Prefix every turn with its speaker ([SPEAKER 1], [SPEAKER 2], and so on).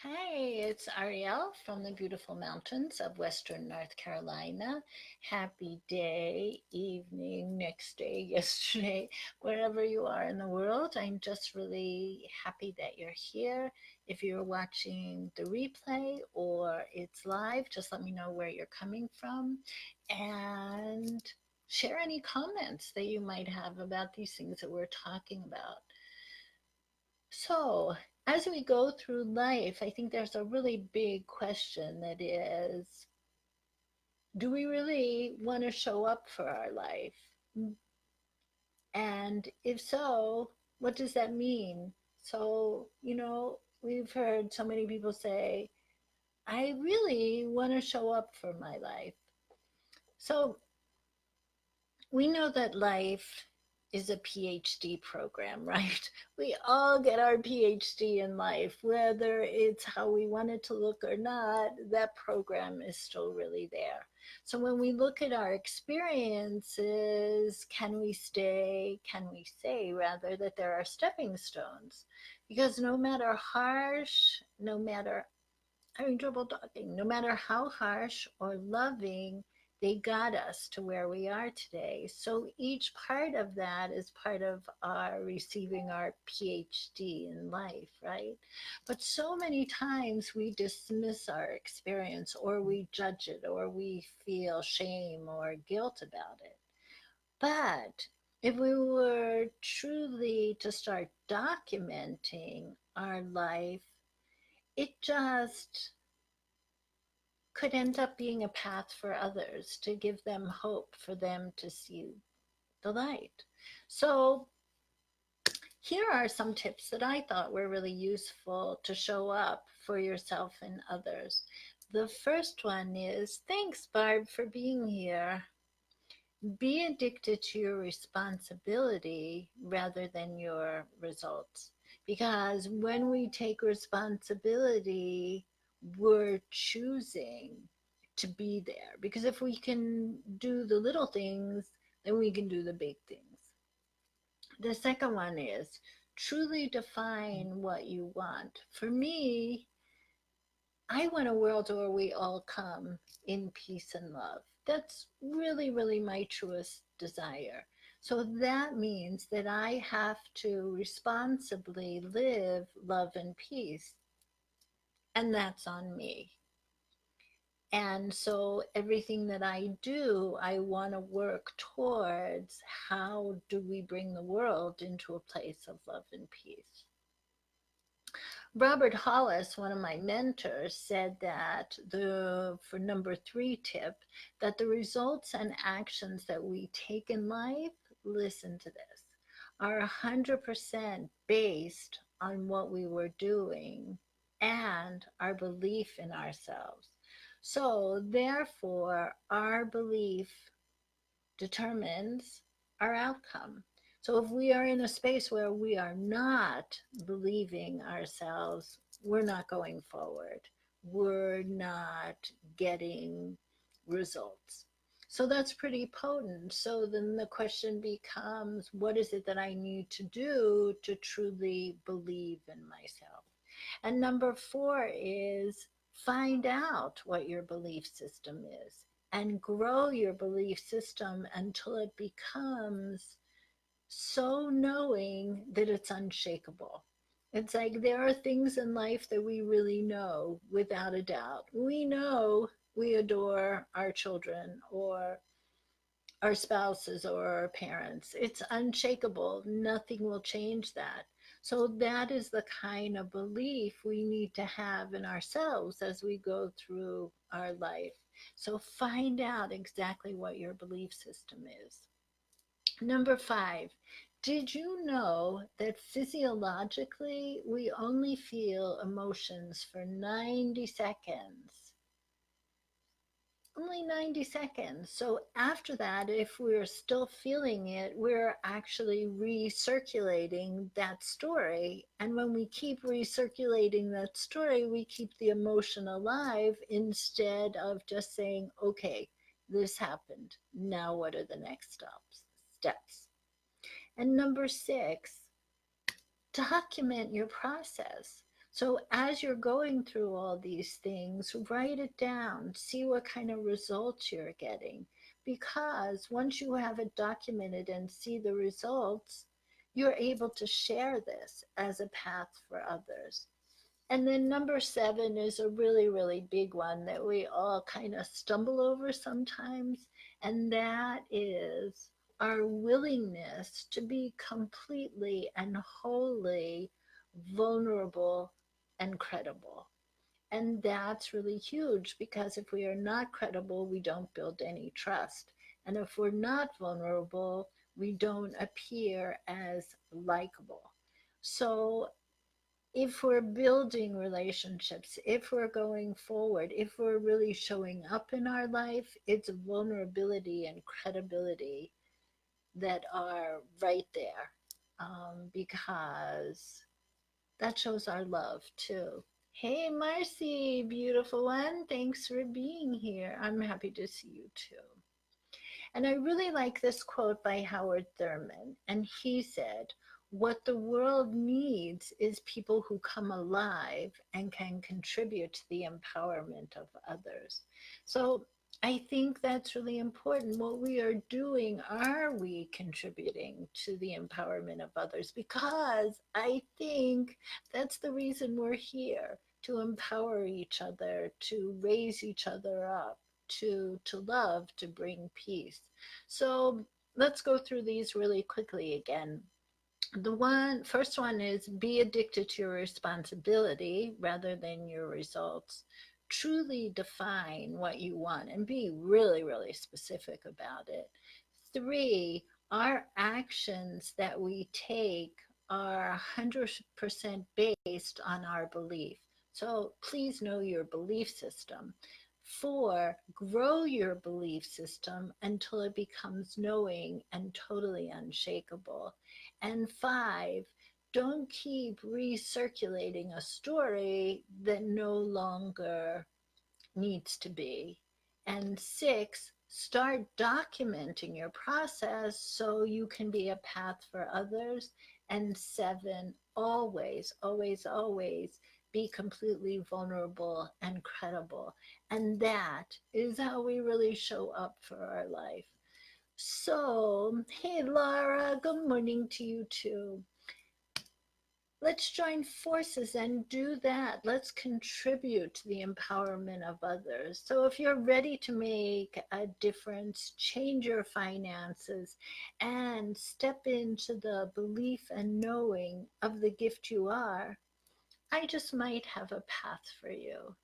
[SPEAKER 1] Hi, it's Ariel from the beautiful mountains of Western North Carolina. Happy day, evening, next day, yesterday, wherever you are in the world. I'm just really happy that you're here. If you're watching the replay or it's live, just let me know where you're coming from and share any comments that you might have about these things that we're talking about. So, as we go through life, I think there's a really big question that is, do we really want to show up for our life? And if so, what does that mean? So, we've heard so many people say, I really want to show up for my life. So, we know that life is a PhD program, right? We all get our PhD in life, whether it's how we want it to look or not, that program is still really there. So when we look at our experiences, can we say rather that there are stepping stones? Because no matter harsh, no matter having trouble talking. No matter how harsh or loving, they got us to where we are today. So each part of that is part of our receiving our PhD in life, right? But so many times we dismiss our experience or we judge it or we feel shame or guilt about it. But if we were truly to start documenting our life, it just could end up being a path for others to give them hope for them to see the light. So, here are some tips that I thought were really useful to show up for yourself and others. The first one is thanks, Barb, for being here. Be addicted to your responsibility rather than your results. Because when we take responsibility, we're choosing to be there. Because if we can do the little things, then we can do the big things. The second one is truly define what you want. For me, I want a world where we all come in peace and love. That's really, really my truest desire. So that means that I have to responsibly live love and peace, and that's on me. And so everything that I do, I want to work towards how do we bring the world into a place of love and peace. Robert Hollis, one of my mentors, said that the for number 3 tip, that the results and actions that we take in life, listen to this, are 100% based on what we were doing and our belief in ourselves. So therefore, our belief determines our outcome. So if we are in a space where we are not believing ourselves, we're not going forward. We're not getting results. So that's pretty potent. So then the question becomes, what is it that I need to do to truly believe in myself? And number 4 is find out what your belief system is and grow your belief system until it becomes so knowing that it's unshakable. It's like there are things in life that we really know without a doubt. We know we adore our children or our spouses or our parents. It's unshakable. Nothing will change that. So, that is the kind of belief we need to have in ourselves as we go through our life. So, find out exactly what your belief system is. Number 5, did you know that physiologically we only feel emotions for 90 seconds? Only 90 seconds. So after that, if we're still feeling it, we're actually recirculating that story. And when we keep recirculating that story, we keep the emotion alive instead of just saying, okay, this happened. Now what are the next steps? And number 6, document your process. So, as you're going through all these things, write it down, see what kind of results you're getting. Because once you have it documented and see the results, you're able to share this as a path for others. And then number seven is a really, really big one that we all kind of stumble over sometimes, and that is our willingness to be completely and wholly vulnerable and credible. And that's really huge because if we are not credible, we don't build any trust. And if we're not vulnerable, we don't appear as likable. So if we're building relationships, if we're going forward, if we're really showing up in our life, it's vulnerability and credibility that are right there, because that shows our love too. Hey, Marcy, beautiful one. Thanks for being here. I'm happy to see you too. And I really like this quote by Howard Thurman. And he said, "What the world needs is people who come alive and can contribute to the empowerment of others." So I think that's really important. What we are doing, are we contributing to the empowerment of others? Because I think that's the reason we're here, to empower each other, to raise each other up, to love, to bring peace. So let's go through these really quickly again. The one first one is, be addicted to your responsibility rather than your results. Truly define what you want and be really, really specific about it. Three, our actions that we take are 100% based on our belief. So please know your belief system. Four, grow your belief system until it becomes knowing and totally unshakable. And five, don't keep recirculating a story that no longer needs to be. And six, start documenting your process so you can be a path for others. And seven, always, always, always be completely vulnerable and credible. And that is how we really show up for our life. So, hey, Laura, good morning to you too. Let's join forces and do that. Let's contribute to the empowerment of others. So, if you're ready to make a difference, change your finances, and step into the belief and knowing of the gift you are, I just might have a path for you.